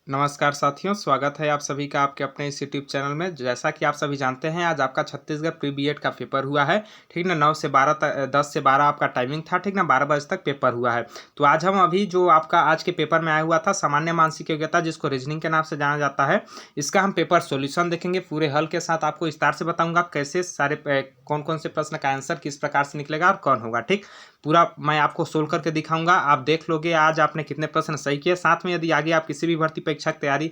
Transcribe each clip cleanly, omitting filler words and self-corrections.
नमस्कार साथियों, स्वागत है आप सभी का आपके अपने इस यूट्यूब चैनल में। जैसा कि आप सभी जानते हैं, आज आपका छत्तीसगढ़ प्री बीएड का पेपर हुआ है। ठीक ना, 9 से 12 तक, 10 से 12 आपका टाइमिंग था। ठीक ना, 12 बजे तक पेपर हुआ है। तो आज हम अभी जो आपका आज के पेपर में आया हुआ था सामान्य मानसिक योग्यता, जिसको रीजनिंग के नाम से जाना जाता है, इसका हम पेपर सॉल्यूशन देखेंगे। पूरे हल के साथ आपको विस्तार से बताऊंगा कैसे सारे कौन कौन से प्रश्न का आंसर किस प्रकार से निकलेगा और कौन होगा। ठीक, पूरा मैं आपको सोल्व करके दिखाऊंगा। आप देख लोगे आज आपने कितने प्रश्न सही किए। साथ में यदि आगे आप किसी भी भर्ती परीक्षा की तैयारी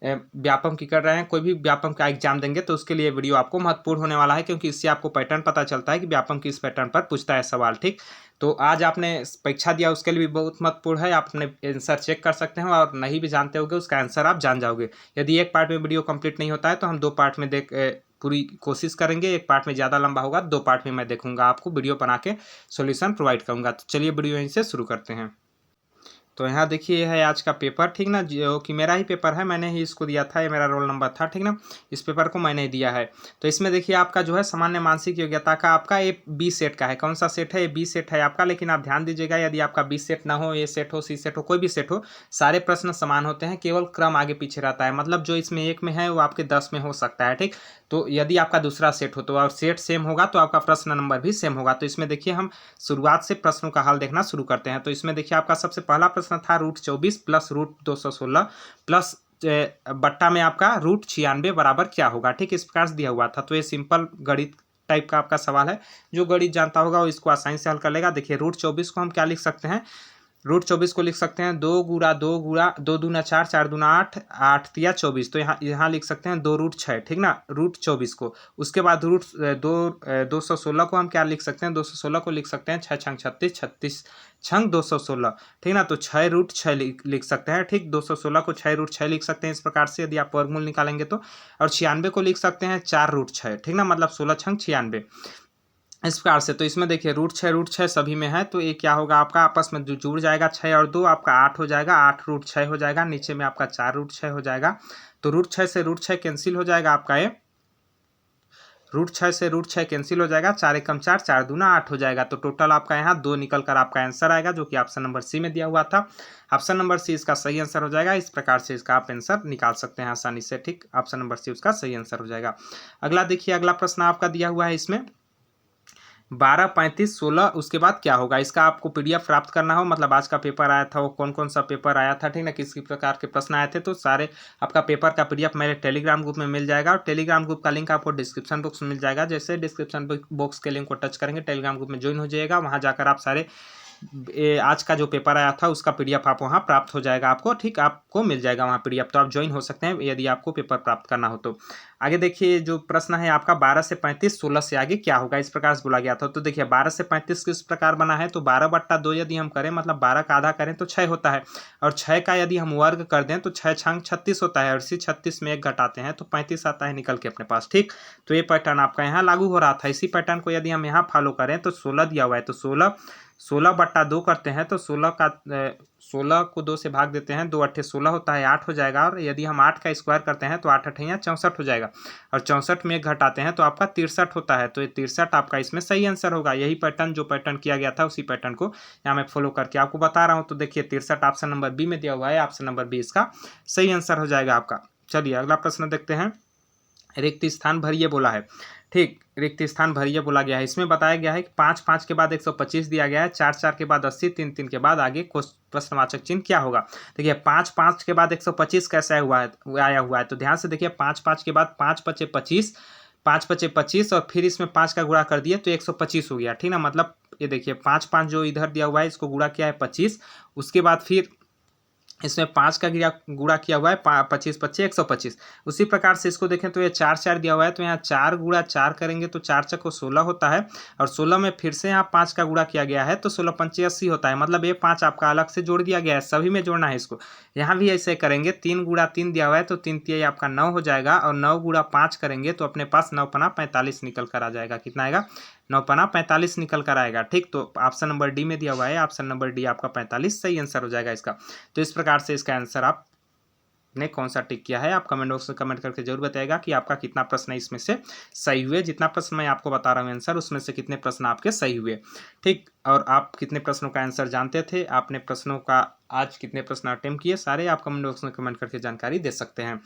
व्यापम की कर रहे हैं, कोई भी व्यापम का एग्जाम देंगे, तो उसके लिए वीडियो आपको महत्वपूर्ण होने वाला है, क्योंकि इससे आपको पैटर्न पता चलता है कि व्यापम किस पैटर्न पर पूछता है सवाल। ठीक, तो आज आपने परीक्षा दिया उसके लिए भी बहुत महत्वपूर्ण है। आप अपने आंसर चेक कर सकते हैं और नहीं भी जानते होंगे उसका आंसर आप जान जाओगे। यदि एक पार्ट में वीडियो कंप्लीट नहीं होता है तो हम दो पार्ट में पूरी कोशिश करेंगे। एक पार्ट में ज़्यादा लंबा होगा, दो पार्ट में मैं देखूंगा, आपको वीडियो बना के सॉल्यूशन प्रोवाइड करूंगा। तो चलिए वीडियो यहीं से शुरू करते हैं। तो यहाँ देखिए, ये है आज का पेपर। ठीक ना, जो कि मेरा ही पेपर है, मैंने ही इसको दिया था, ये मेरा रोल नंबर था। ठीक ना, इस पेपर को मैंने ही दिया है। तो इसमें देखिए आपका जो है सामान्य मानसिक योग्यता का आपका ये बी सेट का है। कौन सा सेट है? ये बी सेट है आपका। लेकिन आप ध्यान दीजिएगा, यदि आपका बी सेट ना हो, ए सेट हो, सी सेट हो, कोई भी सेट हो, सारे प्रश्न समान होते हैं, केवल क्रम आगे पीछे रहता है। मतलब जो इसमें एक में है वो आपके 10 में हो सकता है। ठीक, तो यदि आपका दूसरा सेट हो तो और सेट सेम होगा तो आपका प्रश्न नंबर भी सेम होगा। तो इसमें देखिए हम शुरुआत से प्रश्नों का हल देखना शुरू करते हैं। तो इसमें देखिए आपका सबसे पहला प्रश्न था √24 प्लस √216 प्लस बट्टा में आपका √96 बराबर क्या होगा। ठीक, इस प्रकार से दिया हुआ था। तो ये सिंपल गणित टाइप का आपका सवाल है। जो गणित जानता होगा वो इसको आसानी से हल कर लेगा। देखिए √24 को हम क्या लिख सकते हैं? √24 को लिख सकते हैं 2 × 2 × 2 × 4, 4 × 2 = 8, 8 × 24। तो यहाँ यहाँ लिख सकते हैं 2√6। ठीक ना, √24 को। उसके बाद √216 को हम क्या लिख सकते हैं? 216 को लिख सकते हैं 6 × 36, 36 × 216। ठीक ना, तो 6√6 लिख सकते हैं। ठीक, 216 को 6√6 लिख सकते हैं इस प्रकार से, यदि आप वर्गमूल निकालेंगे तो। और 96 को लिख सकते हैं 4√6। ठीक ना, मतलब 16 × 96 इस प्रकार से। तो इसमें देखिए √6 सभी में है, तो ये क्या होगा आपका आपस में जुड़ जाएगा। 6 और 2 आपका 8 हो जाएगा, 8√6 हो जाएगा। नीचे में आपका 4√6 हो जाएगा। तो √6 से √6 कैंसिल हो जाएगा आपका। ये √6 से √6 कैंसिल हो जाएगा। 4 × 4, 4 × 2 = 8 हो जाएगा। तो टोटल आपका यहाँ 2 निकल कर आपका आंसर आएगा, जो कि ऑप्शन नंबर सी में दिया हुआ था। ऑप्शन नंबर सी इसका सही आंसर हो जाएगा। इस प्रकार से इसका आप आंसर निकाल सकते हैं आसानी से। ठीक, ऑप्शन नंबर सी उसका सही आंसर हो जाएगा। अगला देखिए, अगला प्रश्न आपका दिया हुआ है इसमें 12, 35, 16, उसके बाद क्या होगा। इसका आपको पीडीएफ प्राप्त करना हो, मतलब आज का पेपर आया था वो कौन कौन सा पेपर आया था, ठीक ना, किस प्रकार के प्रश्न आए थे, तो सारे आपका पेपर का पीडीएफ मेरे टेलीग्राम ग्रुप में मिल जाएगा। और टेलीग्राम ग्रुप का लिंक आपको डिस्क्रिप्शन बॉक्स में मिल जाएगा। जैसे डिस्क्रिप्शन बॉक्स के लिंक को टच करेंगे, टेलीग्राम ग्रुप में ज्वाइन हो जाएगा। वहाँ जाकर आप सारे आज का जो पेपर आया था उसका पीडीएफ आप वहाँ प्राप्त हो जाएगा आपको। ठीक, आपको मिल जाएगा वहाँ पीडीएफ, तो आप ज्वाइन हो सकते हैं यदि आपको पेपर प्राप्त करना हो तो। आगे देखिए, जो प्रश्न है आपका 12 से 35, 16 से आगे क्या होगा, इस प्रकार से बोला गया था। तो देखिए 12 से 35 किस प्रकार बना है, तो 12/2 यदि हम करें, मतलब 12 का आधा करें तो 6 होता है। और 6 का यदि हम वर्ग कर दें तो 6 × 36 होता है। और इसी 36 में 1 घटाते हैं तो 35 आता है निकल के अपने पास। ठीक, तो ये पैटर्न आपका यहाँ लागू हो रहा था। इसी पैटर्न को यदि हम यहाँ फॉलो करें तो 16 दिया हुआ है, तो 16/2 करते हैं तो 16 को 2 से भाग देते हैं, 2 × 8 = 16 होता है, 8 हो जाएगा। और यदि हम 8 का स्क्वायर करते हैं तो 8 × 8 = 64 हो जाएगा। और 64 में 1 घटाते हैं तो आपका 63 होता है। तो ये 63 आपका इसमें सही आंसर होगा। यही पैटर्न जो पैटर्न किया गया था उसी पैटर्न को यहाँ मैं फॉलो करके आपको बता रहा हूँ। तो देखिए 63 ऑप्शन नंबर बी में दिया हुआ है। ऑप्शन नंबर बी इसका सही आंसर हो जाएगा आपका। चलिए अगला प्रश्न देखते हैं। रिक्त स्थान भरिए बोला है। ठीक, रिक्त स्थान भरिए बोला गया है। इसमें बताया गया है कि 5, 5 के बाद 125 दिया गया है, 4, 4 के बाद 80, 3, 3 के बाद आगे प्रश्नवाचक चिन्ह क्या होगा। देखिए 5, 5 के बाद 125 कैसे हुआ है, आया हुआ है। तो ध्यान से देखिए 5, 5 के बाद 5 × 5 = 25, 5 × 5 = 25 और फिर इसमें 5 का गुणा कर दिए तो 125 हो गया। ठीक ना, मतलब ये देखिए 5, 5 जो इधर दिया हुआ है इसको गुणा किया है 25। उसके बाद फिर इसमें 5 का गुणा किया हुआ है 25, 25, 125। उसी प्रकार से इसको देखें तो ये 4, 4 दिया हुआ है, तो यहाँ 4 × 4 करेंगे तो 4 × 4 = 16 होता है। और 16 में फिर से यहाँ 5 का गुणा किया गया है तो 16 × 5 = 80 होता है। मतलब ये 5 आपका अलग से जोड़ दिया गया है, सभी में जोड़ना है इसको। यहाँ भी ऐसे करेंगे, 3 × 3 दिया हुआ है तो 3 × 3 आपका 9 हो जाएगा। और 9 × 5 करेंगे तो अपने पास 9 × 45 निकल कर आ जाएगा। कितना आएगा? 9 × 45 निकल कर आएगा। ठीक, तो ऑप्शन नंबर डी में दिया हुआ है। ऑप्शन नंबर डी आपका 45 सही आंसर हो जाएगा इसका। तो इस प्रकार से इसका आंसर आप ने कौन सा टिक किया है। आप कमेंट बॉक्स में कमेंट करके जरूर बताइएगा कि आपका कितना प्रश्न इसमें से सही हुए। जितना प्रश्न मैं आपको बता रहा हूँ आंसर, उसमें से कितने प्रश्न आपके सही हुए, ठीक। और आप कितने प्रश्नों का आंसर जानते थे, आपने प्रश्नों का आज कितने प्रश्न अटेम्प्ट किए, सारे आप कमेंट बॉक्स में कमेंट करके जानकारी दे सकते हैं।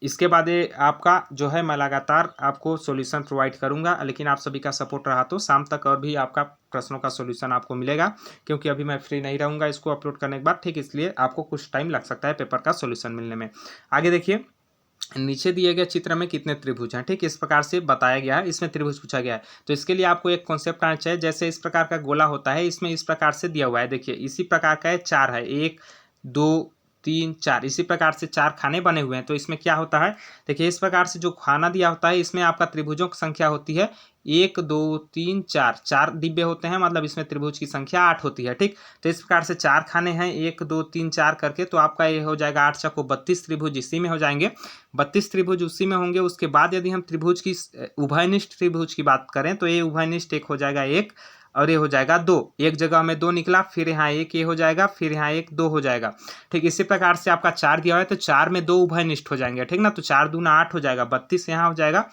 इसके बाद आपका जो है मैं लगातार आपको सॉल्यूशन प्रोवाइड करूंगा, लेकिन आप सभी का सपोर्ट रहा तो शाम तक और भी आपका प्रश्नों का सॉल्यूशन आपको मिलेगा, क्योंकि अभी मैं फ्री नहीं रहूंगा इसको अपलोड करने के बाद, ठीक। इसलिए आपको कुछ टाइम लग सकता है पेपर का सॉल्यूशन मिलने में। आगे देखिए, नीचे दिए गए चित्र में कितने त्रिभुज हैं, ठीक। इस प्रकार से बताया गया है, इसमें त्रिभुज पूछा गया है, तो इसके लिए आपको एक कॉन्सेप्ट आना चाहिए। जैसे इस प्रकार का गोला होता है, इसमें इस प्रकार से दिया हुआ है, देखिए इसी प्रकार का है, 4 है, 1 2 3 4, इसी प्रकार से 4 खाने बने हुए हैं। तो इसमें क्या होता है, देखिए इस प्रकार से जो खाना दिया होता है, इसमें आपका त्रिभुजों की संख्या होती है 1 2 3 4, 4 डिब्बे होते हैं, मतलब इसमें त्रिभुज की संख्या 8 होती है, ठीक। तो इस प्रकार से 4 खाने हैं 1 2 3 4 करके, तो आपका ये हो जाएगा 8 चौको 32 त्रिभुज इसी में हो जाएंगे, 32 त्रिभुज उसी में होंगे। उसके बाद यदि हम त्रिभुज की उभयनिष्ठ त्रिभुज की बात करें, तो ये उभयनिष्ठ एक हो जाएगा 1 और ये हो जाएगा 2, एक जगह में 2 निकला, फिर यहाँ 1 ये हो जाएगा, फिर यहाँ 1 2 हो जाएगा, ठीक। इसी प्रकार से आपका 4 दिया हुआ है, तो 4 में 2 उभयनिष्ठ हो जाएंगे, ठीक ना। तो 4 दूना 8 हो जाएगा, 32 यहाँ हो जाएगा,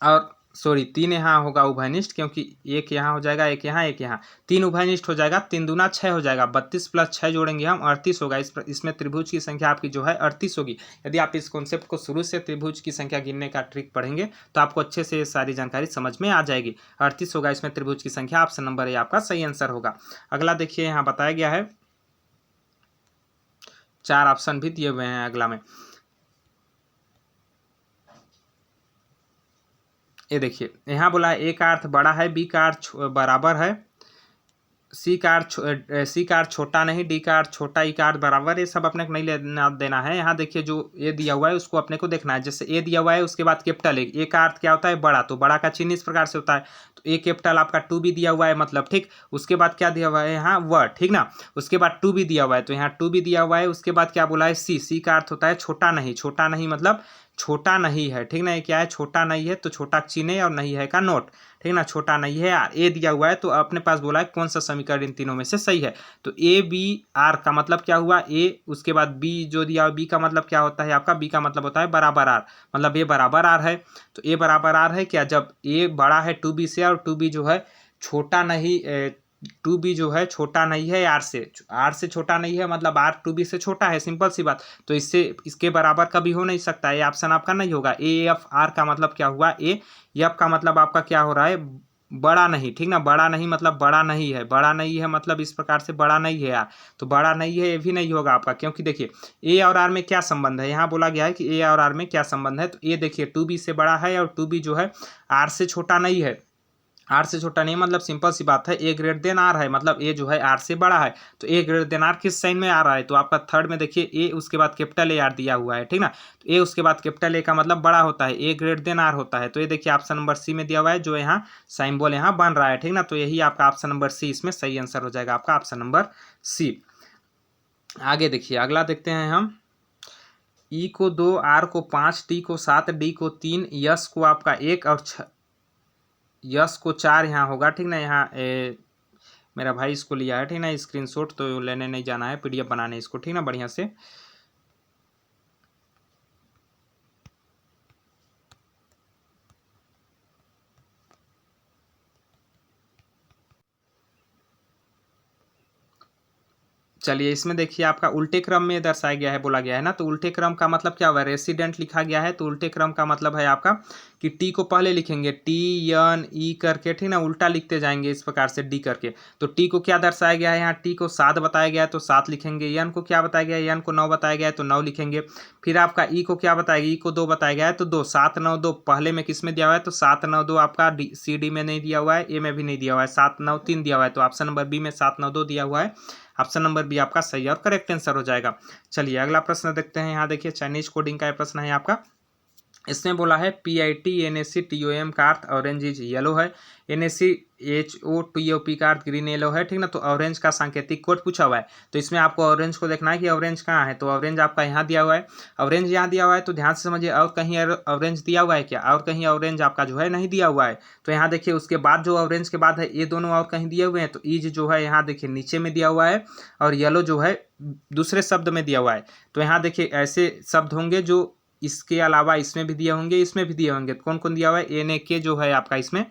और सॉरी 3 यहाँ होगा उभयनिष्ठ, क्योंकि 1 यहाँ हो जाएगा, 1 यहाँ 1 यहाँ, 3 उभयनिष्ठ हो जाएगा, 3 दूना 6 हो जाएगा, 32 प्लस 6 जोड़ेंगे हम 38 होगा। इसमें त्रिभुज की संख्या आपकी जो है 38 होगी। यदि आप इस कॉन्सेप्ट को शुरू से त्रिभुज की संख्या गिनने का ट्रिक पढ़ेंगे, तो आपको अच्छे से ये सारी जानकारी समझ में आ जाएगी। 38 होगा इसमें त्रिभुज की संख्या, ऑप्शन नंबर ए आपका सही आंसर होगा। अगला देखिए, यहाँ बताया गया है, 4 ऑप्शन भी दिए हुए हैं अगला में। ये देखिए, यहाँ बोला है ए का अर्थ बड़ा है, बी का अर्थ बराबर है, सी का अर्थ छोटा नहीं, डी का अर्थ छोटा, ई का अर्थ बराबर। ये सब अपने को नहीं लेना देना है। यहाँ देखिए जो ए दिया हुआ है उसको अपने को देखना है। जैसे ए दिया हुआ है, उसके बाद कैपिटल ए का अर्थ क्या होता है, बड़ा, तो बड़ा का चिन्ह इस प्रकार से होता है, तो ए कैपिटल आपका 2 भी दिया हुआ है, मतलब, ठीक। उसके बाद क्या दिया हुआ है यहाँ, वर्ड, ठीक ना। उसके बाद 2 भी दिया हुआ है, तो यहाँ 2 भी दिया हुआ है। उसके बाद क्या बोला है, सी का अर्थ होता है छोटा नहीं, छोटा नहीं मतलब छोटा नहीं है, ठीक ना। ये क्या है, छोटा नहीं है, तो छोटा चिन्ह है, और नहीं है का नोट, ठीक ना, छोटा नहीं है। ए दिया हुआ है, तो अपने पास बोला है कौन सा समीकरण इन तीनों में से सही है, तो ए बी आर का मतलब क्या हुआ, ए, उसके बाद बी जो दिया हुआ, बी का मतलब क्या होता है आपका, बी का मतलब होता है बराबर आर, मतलब ए बराबर आर है। तो ए बराबर आर है क्या, जब ए बड़ा है 2b से, और 2b जो है छोटा नहीं, 2b जो है छोटा नहीं है आर से छोटा नहीं है, मतलब आर 2b से छोटा है, सिंपल सी बात। तो इससे इसके बराबर कभी हो नहीं सकता, ये ऑप्शन आपका नहीं होगा। ए एफ आर का मतलब क्या हुआ, ए एफ का मतलब आपका क्या हो रहा है, बड़ा नहीं, ठीक ना। बड़ा नहीं मतलब बड़ा नहीं है, बड़ा नहीं है मतलब इस प्रकार से बड़ा नहीं है यार, तो बड़ा नहीं है, ये भी नहीं होगा आपका, क्योंकि देखिए ए और आर में क्या संबंध है, यहाँ बोला गया है कि ए और आर में क्या संबंध है। तो ए देखिए 2b से बड़ा है, और 2b जो है आर से छोटा नहीं है, आर से छोटा नहीं, मतलब सिंपल सी बात है, ए ग्रेटर देन आर है, मतलब ए जो है आर से बड़ा है। तो ए ग्रेटर देन आर किस साइन में आ रहा है, तो आपका थर्ड में देखिए ए उसके बाद कैपिटल ए आर दिया हुआ है, ठीक ना। तो ए उसके बाद कैपिटल ए का मतलब बड़ा होता है, ए ग्रेटर देन आर होता है। तो ये देखिए ऑप्शन नंबर सी में दिया हुआ है, जो यहाँ साइन बोल यहाँ बन रहा है, ठीक ना। तो यही आपका ऑप्शन नंबर सी इसमें सही आंसर हो जाएगा, आपका ऑप्शन नंबर सी। आगे देखिए, अगला देखते हैं हम, ई को 2, आर को 5, टी को 7, डी को 3, यस को आपका 1 और यस को 4 यहाँ होगा, ठीक ना। यहाँ मेरा भाई इसको लिया है, ठीक ना, स्क्रीनशॉट, तो लेने नहीं जाना है, पीडीएफ बनाने इसको, ठीक ना, बढ़िया से। चलिए, इसमें देखिए आपका उल्टे क्रम में दर्शाया गया है, बोला गया है ना। तो उल्टे क्रम का मतलब क्या हुआ, रेसिडेंट लिखा गया है, तो उल्टे क्रम का मतलब है आपका कि टी को पहले लिखेंगे, टी एन ई करके, ठीक ना, उल्टा लिखते जाएंगे इस प्रकार से डी करके। तो टी को क्या दर्शाया गया है, यहाँ टी को 7 बताया गया है, तो 7 लिखेंगे। एन को क्या बताया गया है, एन को 9 बताया गया है, तो 9 लिखेंगे। फिर आपका ई को क्या बताया गया, ई को 2 बताया गया है, तो 2, 7 9 2 पहले में किस में दिया हुआ है, तो 7 9 2 आपका सी डी में नहीं दिया हुआ है, ए में भी नहीं दिया हुआ है, 7 9 3 दिया हुआ है। तो ऑप्शन नंबर बी में 7 9 2 दिया हुआ है, ऑप्शन नंबर बी आपका सही और करेक्ट आंसर हो जाएगा। चलिए अगला प्रश्न देखते हैं। यहाँ देखिए चाइनीज कोडिंग का प्रश्न है आपका, इसमें बोला है PIT NaCTOM का अर्थ ऑरेंज इज येलो है, NaCHO2OP का अर्थ ग्रीन येलो है, ठीक ना। तो ऑरेंज का सांकेतिक कोड पूछा हुआ है, तो इसमें आपको ऑरेंज को देखना है कि ऑरेंज कहाँ है। तो ऑरेंज आपका यहाँ दिया हुआ है, ऑरेंज यहाँ दिया हुआ है, तो ध्यान से समझिए। और कहीं ऑरेंज दिया हुआ है क्या? और कहीं ऑरेंज आपका जो है नहीं दिया हुआ है। तो यहाँ देखिए उसके बाद जो ऑरेंज के बाद है ये दोनों और कहीं दिए हुए हैं। तो ईज जो है यहाँ देखिए नीचे में दिया हुआ है, और येलो जो है दूसरे शब्द में दिया हुआ है। तो यहाँ देखिए ऐसे शब्द होंगे जो इसके अलावा इसमें भी दिए होंगे, इसमें भी दिए होंगे। कौन कौन दिया हुआ है? NaK जो है आपका इसमें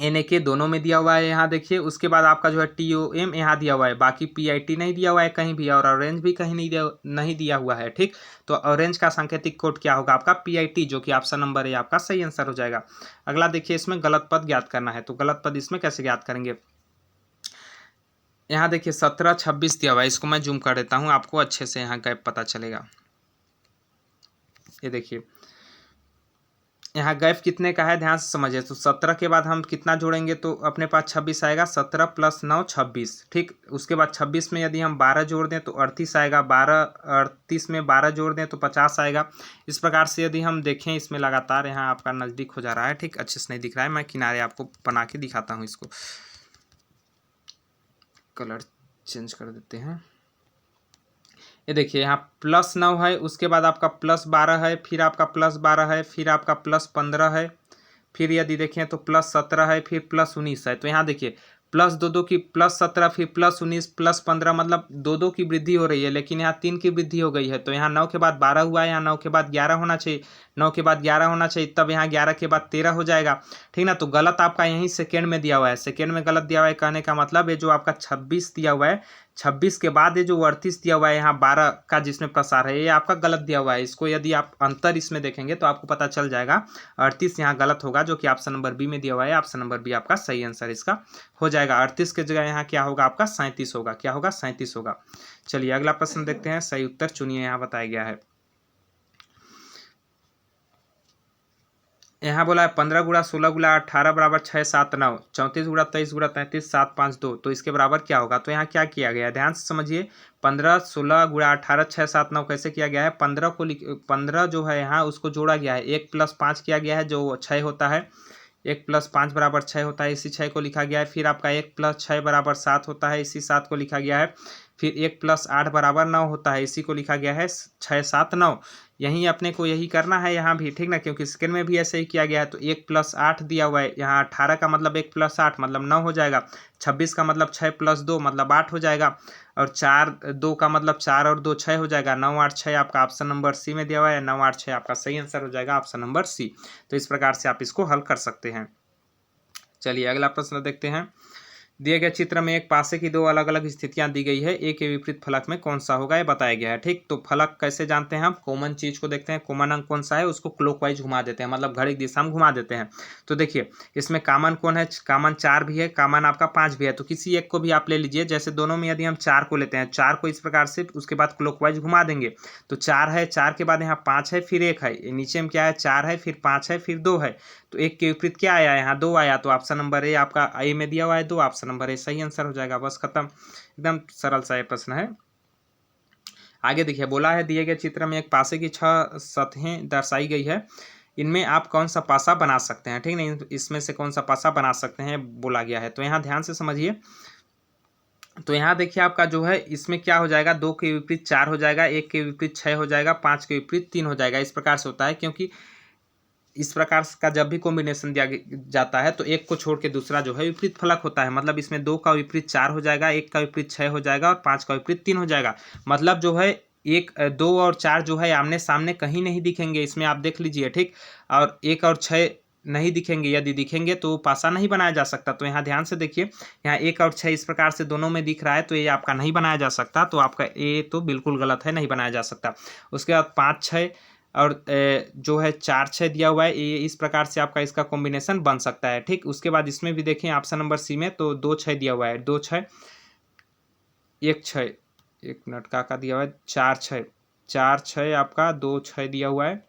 NaK दोनों में दिया हुआ है। यहाँ देखिए उसके बाद आपका जो है TOM यहाँ दिया हुआ है, बाकी PIT नहीं दिया हुआ है कहीं भी, और ऑरेंज भी कहीं नहीं दिया हुआ है, ठीक। तो ऑरेंज का सांकेतिक कोड क्या होगा आपका? PIT, जो कि ऑप्शन नंबर है आपका सही आंसर हो जाएगा। अगला देखिए इसमें गलत पद ज्ञात करना है। तो गलत पद इसमें कैसे ज्ञात करेंगे? यहाँ देखिए 17 26 दिया हुआ है, इसको मैं जूम कर देता हूँ, आपको अच्छे से यहाँ गैप पता चलेगा। ये देखिए यहाँ गैप कितने का है, ध्यान से समझिए। तो 17 के बाद हम कितना जोड़ेंगे तो अपने पास 26 आएगा। 17 + 9 26, ठीक। उसके बाद 26 में यदि हम 12 जोड़ दें तो 38 आएगा। 38 में 12 जोड़ दें तो 50 आएगा। इस प्रकार से यदि हम देखें इसमें लगातार यहाँ आपका नज़दीक हो जा रहा है, ठीक। अच्छे से नहीं दिख रहा है, मैं किनारे आपको बना के दिखाता हूँ। इसको कलर चेंज कर देते हैं। ये देखिए यहाँ +9 है, उसके बाद आपका +12 है, फिर आपका +12 है, फिर आपका +15 है, फिर यदि देखें तो +17 है, फिर +19 है। तो यहाँ देखिए +2 की +17, फिर +19 +15, मतलब 2 की वृद्धि हो रही है, लेकिन यहाँ 3 की वृद्धि हो गई है। तो यहाँ 9 के बाद 12 हुआ है, यहाँ 9 के बाद 11 होना चाहिए, 9 के बाद 11 होना चाहिए, तब यहाँ 11 के बाद 13 हो जाएगा, ठीक ना। तो गलत आपका यहीं सेकेंड में दिया हुआ है, सेकेंड में गलत दिया हुआ है। कहने का मतलब है जो आपका 26 दिया हुआ है, 26 के बाद ये जो 38 दिया हुआ है यहाँ 12 का जिसमें प्रसार है, ये आपका गलत दिया हुआ है। इसको यदि आप अंतर इसमें देखेंगे तो आपको पता चल जाएगा 38 यहाँ गलत होगा, जो कि ऑप्शन नंबर बी में दिया हुआ है। ऑप्शन नंबर बी आपका सही आंसर इसका हो जाएगा। 38 के जगह यहाँ क्या होगा आपका? 37 होगा। क्या होगा? 37 होगा। चलिए अगला प्रश्न देखते हैं। सही उत्तर चुनिए, यहाँ बताया गया है। यहाँ बोला है 15 × 16 × 18 = 6 7 9, 34 × 23 × 33 7 5 2। तो इसके बराबर क्या होगा? तो यहाँ क्या किया गया है, ध्यान से समझिए। 15 16 × 18 6 7 9 कैसे किया गया है? 15 जो है यहाँ उसको जोड़ा गया है, 1 + 5 किया गया है जो 6 होता है, 1 + 5 = 6 होता है, इसी 6 को लिखा गया है। फिर आपका 1 + 6 = 7 होता है, इसी 7 को लिखा गया है। फिर 1 + 8 = 9 होता है, इसी को लिखा गया है 6 7 9। यहीं अपने को यही करना है यहाँ भी, ठीक ना, क्योंकि सेकंड में भी ऐसे ही किया गया है। तो 1 + 8 दिया हुआ है, यहाँ 18 का मतलब 1 + 8 मतलब 9 हो जाएगा। 26 का मतलब 6 + 2 मतलब 8 हो जाएगा, और 4 2 का मतलब 4 और 2 6 हो जाएगा। 9 8 6 आपका ऑप्शन नंबर सी में दिया हुआ है। 9 8 6 आपका सही आंसर हो जाएगा, ऑप्शन नंबर सी। तो इस प्रकार से आप इसको हल कर सकते हैं। चलिए अगला प्रश्न देखते हैं। दिए गए चित्र में एक पासे की 2 अलग अलग स्थितियां दी गई है, ए के विपरीत फलक में कौन सा होगा ये बताया गया है, ठीक। तो फलक कैसे जानते हैं? हम कॉमन चीज को देखते हैं, कॉमन अंक कौन सा है उसको क्लॉकवाइज घुमा देते हैं, मतलब घड़ी की दिशा में घुमा देते हैं। तो देखिए इसमें कॉमन कौन है? कॉमन 4 भी है, कॉमन आपका 5 भी है। तो किसी एक को भी आप ले लीजिए, जैसे दोनों में यदि हम 4 को लेते हैं, 4 को इस प्रकार से उसके बाद क्लॉकवाइज घुमा देंगे। तो 4 है, 4 के बाद यहाँ 5 है, फिर 1 है, नीचे में क्या है? 4 है, फिर 5 है, फिर 2 है। तो 1 के विपरीत क्या आया? यहाँ 2 आया। तो ऑप्शन नंबर ए आपका ए में दिया हुआ है 2, ऑप्शन नंबर ए सही आंसर हो जाएगा। बस खत्म, एकदम सरल सा ये प्रश्न है। आगे देखिए बोला है दिए गए चित्र में एक पासे की 6 सतहें दर्शाई गई है, इनमें आप कौन सा पासा बना सकते हैं, ठीक नहीं, इसमें से कौन सा पासा बना सकते हैं बोला गया है। तो यहाँ ध्यान से समझिए। तो यहाँ देखिए आपका जो है इसमें क्या हो जाएगा? 2 के विपरीत 4 हो जाएगा, 1 के विपरीत 6 हो जाएगा, 5 के विपरीत 3 हो जाएगा। इस प्रकार से होता है, क्योंकि इस प्रकार का जब भी कॉम्बिनेशन दिया जाता है तो एक को छोड़ के दूसरा जो है विपरीत फलक होता है। मतलब इसमें 2 का विपरीत 4 हो जाएगा, 1 का विपरीत 6 हो जाएगा, और 5 का विपरीत 3 हो जाएगा। मतलब जो है 1 2 और 4 जो है आमने सामने कहीं नहीं दिखेंगे, इसमें आप देख लीजिए, ठीक। और 1 और 6 नहीं दिखेंगे, यदि दिखेंगे तो पासा नहीं बनाया जा सकता। तो यहाँ ध्यान से देखिए, यहाँ 1 और 6 इस प्रकार से दोनों में दिख रहा है, तो ये आपका नहीं बनाया जा सकता। तो आपका ए तो बिल्कुल गलत है, नहीं बनाया जा सकता। उसके बाद 5 6 और जो है 4 6 दिया हुआ है, ये इस प्रकार से आपका इसका कॉम्बिनेशन बन सकता है, ठीक। उसके बाद इसमें भी देखें ऑप्शन नंबर सी में, तो 2 6 दिया हुआ है, 2 6 1 6, 1 मिनट का दिया हुआ है, 4 6 4 6 आपका 2 6 दिया हुआ है।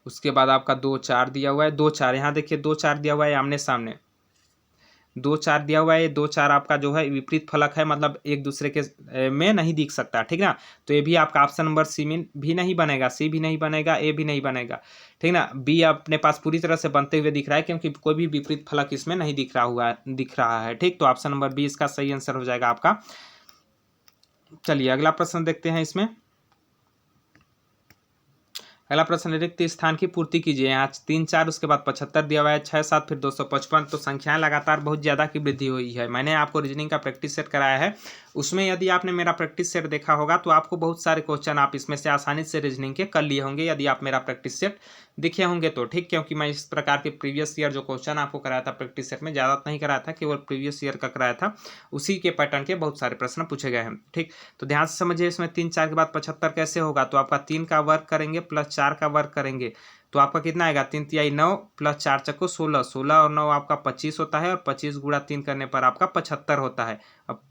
उसके बाद आपका 2 4 दिया हुआ है, 2 4, यहाँ देखिए 2 4 दिया हुआ है आमने सामने। 2 4 दिया हुआ है, ये 2 4 आपका जो है विपरीत फलक है, मतलब एक दूसरे के में नहीं दिख सकता, ठीक ना। तो ये भी आपका ऑप्शन नंबर सी में भी नहीं बनेगा, सी भी नहीं बनेगा, ए भी नहीं बनेगा, ठीक ना। बी अपने पास पूरी तरह से बनते हुए दिख रहा है क्योंकि कोई भी विपरीत फलक इसमें नहीं दिख रहा है, ठीक। तो ऑप्शन नंबर बी इसका सही आंसर हो जाएगा आपका। चलिए अगला प्रश्न देखते हैं। इसमें अगला प्रश्न, रिक्त स्थान की पूर्ति कीजिए। यहाँ 3 4 उसके बाद 75 दिया हुआ है, 6 7 फिर 255। तो संख्याएं लगातार बहुत ज़्यादा की वृद्धि हुई है। मैंने आपको रीजनिंग का प्रैक्टिस सेट कराया है, उसमें यदि आपने मेरा प्रैक्टिस सेट देखा होगा तो आपको बहुत सारे क्वेश्चन आप इसमें से आसानी से रीजनिंग के कर लिए होंगे यदि आप मेरा प्रैक्टिस सेट दिखे होंगे तो, ठीक। क्योंकि मैं इस प्रकार के प्रीवियस ईयर जो क्वेश्चन आपको कराया था प्रैक्टिस सेट में, ज़्यादा नहीं कराया था, केवल प्रीवियस ईयर का कराया था, उसी के पैटर्न के बहुत सारे प्रश्न पूछे गए हैं, ठीक। तो ध्यान से समझिए, इसमें 3 4 के बाद 75 कैसे होगा। तो आपका 3 का वर्ग करेंगे प्लस 4 का वर्ग करेंगे तो आपका कितना आएगा, 3 तिहाई 9 प्लस 4 चक्को 16, 16 और 9 आपका 25 होता है, और 25 गुणा 3 करने पर आपका 75 होता है। अब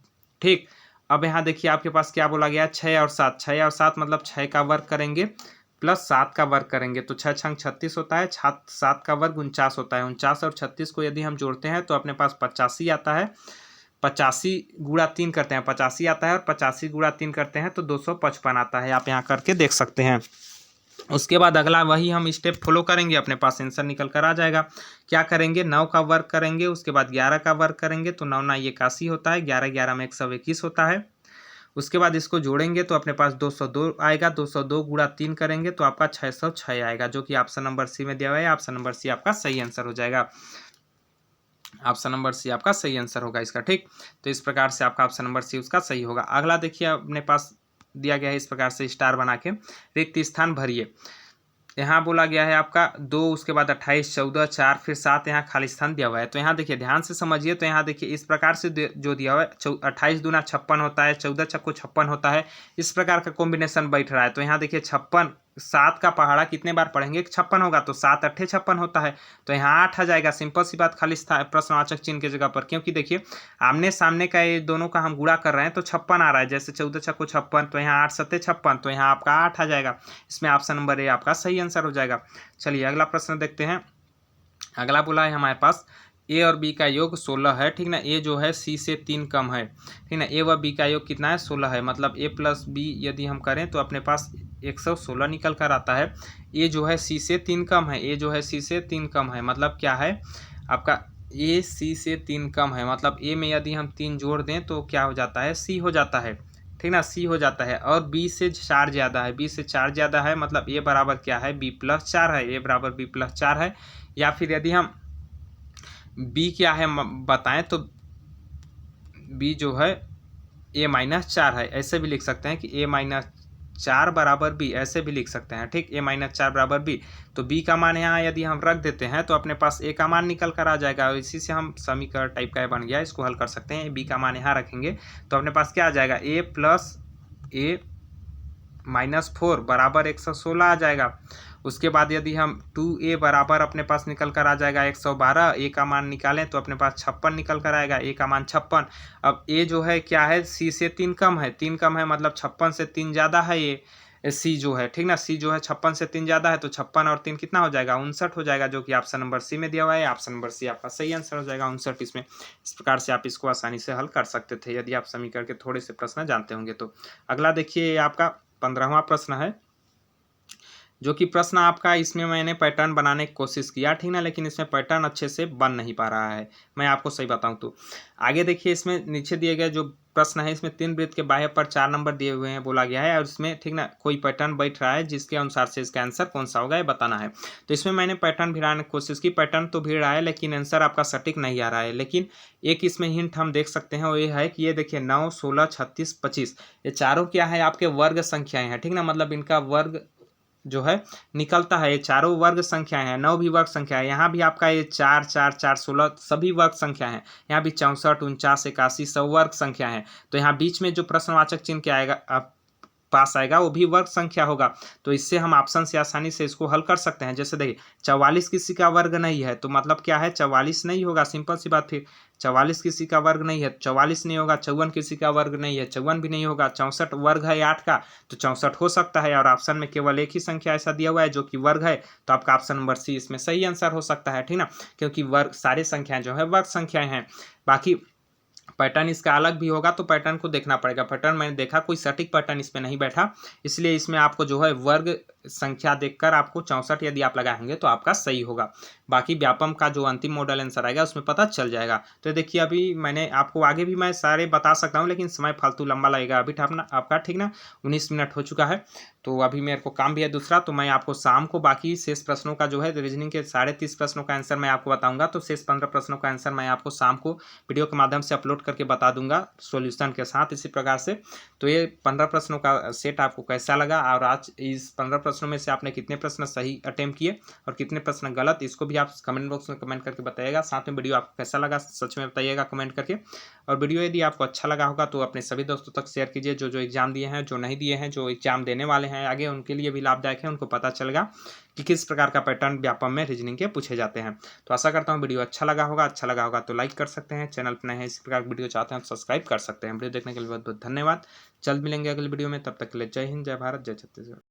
ठीक, अब यहाँ देखिए आपके पास क्या बोला गया, 6 और 7, 6 और 7 मतलब 6 का वर्ग करेंगे प्लस 7 का वर्ग करेंगे तो 6 छंग 36 होता है, 7 का वर्ग 49 होता है। 49 और 36 को यदि हम जोड़ते हैं तो अपने पास 85 आता है। 85 गुणा 3 करते हैं 85 आता है, और 85 गुणा 3 करते हैं तो 255 आता है। आप यहाँ करके देख सकते हैं। उसके बाद अगला वही हम स्टेप फॉलो करेंगे, अपने पास आंसर निकल कर आ जाएगा। क्या करेंगे, 9 का वर्ग करेंगे, उसके बाद 11 का वर्ग करेंगे तो 9 9 81 होता है, 11 11 में 121 होता है। उसके बाद इसको जोड़ेंगे तो अपने पास 202 आएगा, 202 गुणा 3 करेंगे तो आपका 606 आएगा, जो कि ऑप्शन नंबर सी में दिया हुआ है। ऑप्शन नंबर सी आपका सही आंसर हो जाएगा। ऑप्शन नंबर सी आपका सही आंसर होगा इसका, ठीक। तो इस प्रकार से आपका ऑप्शन नंबर सी उसका सही होगा। अगला देखिए अपने पास दिया गया है इस प्रकार से, स्टार बना के रिक्त स्थान भरिए। यहाँ बोला गया है आपका 2, उसके बाद 28 14 4 फिर 7, यहाँ खाली स्थान दिया हुआ है। तो यहाँ देखिए ध्यान से समझिए, तो यहाँ देखिए इस प्रकार से जो दिया हुआ है 28 दूना 56 होता है, 14 छक्को 56 होता है, इस प्रकार का कॉम्बिनेशन बैठ रहा है। तो यहाँ देखिए 56, 7 का पहाड़ा कितने बार पढ़ेंगे, 56 होगा तो 7 8 56 होता है, तो यहाँ 8 आ जाएगा। सिंपल सी बात, खाली प्रश्नवाचक चिन्ह के जगह पर, क्योंकि देखिए आमने सामने का ये दोनों का हम गुणा कर रहे हैं तो 56 आ रहा है, जैसे 14 छक्को 56, तो यहाँ 8 7 56, तो यहाँ आपका 8 आ जाएगा। इसमें ऑप्शन नंबर ए आपका सही आंसर हो जाएगा। चलिए अगला प्रश्न देखते हैं। अगला बोला है हमारे पास ए और बी का योग 16 है, ठीक ना। ए जो है सी से 3 कम है, ठीक ना। ए व बी का योग कितना है, 16 है, मतलब ए प्लस बी यदि हम करें तो अपने पास 116 निकल कर आता है। ए जो है सी से 3 कम है, ए जो है सी से 3 कम है, मतलब क्या है आपका, ए सी से 3 कम है, मतलब ए में यदि हम 3 जोड़ दें तो क्या हो जाता है, सी हो जाता है, ठीक ना, सी हो जाता है। और बी से 4 ज़्यादा है, बी से 4 ज़्यादा है, मतलब ए बराबर क्या है, बी प्लस 4 है, ए बराबर बी प्लस 4 है। या फिर यदि हम बी क्या है बताएं तो बी जो है ए माइनस 4 है, ऐसे भी लिख सकते हैं कि ए माइनस 4 बराबर बी, ऐसे भी लिख सकते हैं, ठीक। ए माइनस 4 बराबर बी, तो बी का मान यहाँ यदि हम रख देते हैं तो अपने पास ए का मान निकल कर आ जाएगा, और इसी से हम समीकरण टाइप का बन गया, इसको हल कर सकते हैं। बी का मान यहाँ रखेंगे तो अपने पास क्या आ जाएगा, ए प्लस ए माइनस 4 बराबर 116 आ जाएगा। उसके बाद यदि हम 2a बराबर अपने पास निकल कर आ जाएगा 112, ए का मान निकालें तो अपने पास 56 निकल कर आएगा, ए का मान 56। अब ए जो है क्या है, सी से 3 कम है, 3 कम है मतलब 56 से 3 ज़्यादा है, ये सी जो है, ठीक ना, सी जो है 56 से 3 ज़्यादा है, तो 56 और 3 कितना हो जाएगा, 59 हो जाएगा, जो कि ऑप्शन नंबर सी में दिया हुआ है। ऑप्शन नंबर सी आपका सही आंसर हो जाएगा, 59 इसमें। इस प्रकार से आप इसको आसानी से हल कर सकते थे यदि आप समीकरण के थोड़े से प्रश्न जानते होंगे तो। अगला देखिए आपका 15वां प्रश्न है, जो कि प्रश्न आपका, इसमें मैंने पैटर्न बनाने की कोशिश किया, ठीक ना, लेकिन इसमें पैटर्न अच्छे से बन नहीं पा रहा है, मैं आपको सही बताऊं तो। आगे देखिए, इसमें नीचे दिए गए जो प्रश्न है, इसमें 3 वृत्त के बाह्य पर 4 नंबर दिए हुए हैं बोला गया है, और इसमें ठीक ना कोई पैटर्न बैठ रहा है जिसके अनुसार से इसका आंसर कौन सा होगा ये बताना है। तो इसमें मैंने पैटर्न भिड़ाने की कोशिश की, पैटर्न तो भिड़ रहा है लेकिन आंसर आपका सटीक नहीं आ रहा है। लेकिन एक इसमें हिंट हम देख सकते हैं, वो ये है कि ये देखिए 9 16 36 25, ये चारों क्या है, आपके वर्ग संख्याएं हैं, ठीक ना, मतलब इनका वर्ग जो है निकलता है, ये चारों वर्ग संख्याएं हैं, 9 भी वर्ग संख्या है। यहाँ भी आपका ये 4 4 4 16 सभी वर्ग संख्या है, यहाँ भी 64 49 81 सब वर्ग संख्या है। तो यहाँ बीच में जो प्रश्नवाचक चिन्ह क्या आएगा, आप पास आएगा वो भी वर्ग संख्या होगा। तो इससे हम ऑप्शन से आसानी से इसको हल कर सकते हैं। जैसे देखिए 44 किसी का वर्ग नहीं है, तो मतलब क्या है 44 नहीं होगा, सिंपल सी बात। फिर 44 किसी का वर्ग नहीं है, 44 नहीं होगा। 54 किसी का वर्ग नहीं है, 54 भी नहीं होगा। 64 वर्ग है 8 का, तो 64 हो सकता है। और ऑप्शन में केवल एक ही संख्या ऐसा दिया हुआ है जो कि वर्ग है, तो आपका ऑप्शन नंबर सी इसमें सही आंसर हो सकता है, ठीक ना, क्योंकि वर्ग सारी संख्याएं जो है वर्ग संख्याएं हैं। बाकी पैटर्न इसका अलग भी होगा, तो पैटर्न को देखना पड़ेगा। पैटर्न मैंने देखा कोई सटीक पैटर्न इसमें नहीं बैठा, इसलिए इसमें आपको जो है वर्ग संख्या देखकर आपको 64 यदि आप लगाएंगे तो आपका सही होगा। बाकी व्यापम का जो अंतिम मॉडल आंसर आएगा उसमें पता चल जाएगा। तो देखिए अभी मैंने आपको आगे भी मैं सारे बता सकता हूँ, लेकिन समय फालतू लंबा लगेगा अभी आपका, ठीक ना। 19 मिनट हो चुका है, तो अभी मेरे को काम भी है दूसरा, तो मैं आपको शाम को बाकी शेष प्रश्नों का जो है रीजनिंग के 30.5 प्रश्नों का आंसर मैं आपको बताऊंगा। तो शेष 15 प्रश्नों का आंसर मैं आपको शाम को वीडियो के माध्यम से अपलोड करके बता दूंगा सॉल्यूशन के साथ, इसी प्रकार से। तो ये 15 प्रश्नों का सेट आपको कैसा लगा, और आज इस 15 प्रश्नों में से आपने कितने प्रश्न सही अटेम्प्ट किए और कितने प्रश्न गलत, इसको भी आप कमेंट बॉक्स में कमेंट करके बताइएगा। साथ में वीडियो आपको कैसा लगा सच में बताइएगा कमेंट करके। और वीडियो यदि आपको अच्छा लगा होगा तो अपने सभी दोस्तों तक शेयर कीजिए, जो एग्जाम दिए हैं, जो नहीं दिए हैं, जो एग्जाम देने वाले हैं आगे, उनके लिए भी लाभदायक है, उनको पता चलेगा कि किस प्रकार का पैटर्न व्यापम में रीजनिंग के पूछे जाते हैं। तो आशा करता हूँ वीडियो अच्छा लगा होगा तो लाइक कर सकते हैं, चैनल पर नए हैं इसी प्रकार वीडियो चाहते हैं तो सब्सक्राइब कर सकते हैं। वीडियो देखने के लिए बहुत बहुत धन्यवाद। जल्द मिलेंगे अगले वीडियो में, तब तक के लिए जय हिंद, जय भारत, जय छत्तीसगढ़।